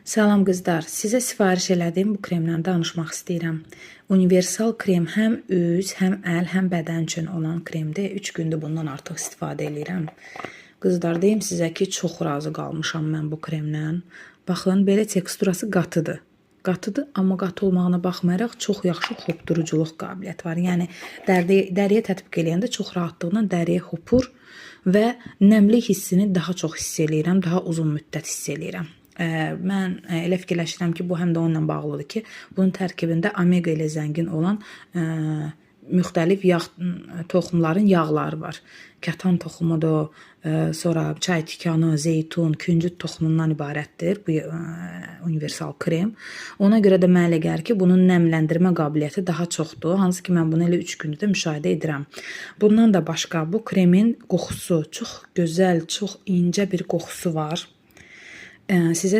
Salam qızlar, sizə sifariş elədiyim bu kremdən danışmaq istəyirəm. Universal krem həm üz, həm əl, həm bədən üçün olan kremdir. 3 gündür bundan artıq istifadə edirəm. Qızlar, deyim sizə ki, çox razı qalmışam mən bu kremdən. Baxın, belə teksturası qatıdır. Qatıdır, amma qatı olmağına baxmayaraq çox yaxşı hopduruculuq qabiliyyəti var. Yəni dəriyə tətbiq eləyəndə çox rahatlıqla dəriyə hopur və nəmlik hissini daha çox hiss eləyirəm, daha uzun müddət hiss eləyirəm. Mən elə fikirləşirəm ki, bu həm də onunla bağlıdır ki, bunun tərkibində omega ilə zəngin olan müxtəlif yağ toxumların yağları var. Kətan toxumudur, sonra çay tikanı, zeytun, küncüt toxumundan ibarətdir bu universal krem. Ona görə də mənə elə gəlir ki, bunun nəmləndirmə qabiliyyəti daha çoxdur. Hansı ki, mən bunu elə 3 gündür də müşahidə edirəm. Bundan da başqa bu kremin qoxusu çox gözəl, çox incə bir qoxusu var. Sizə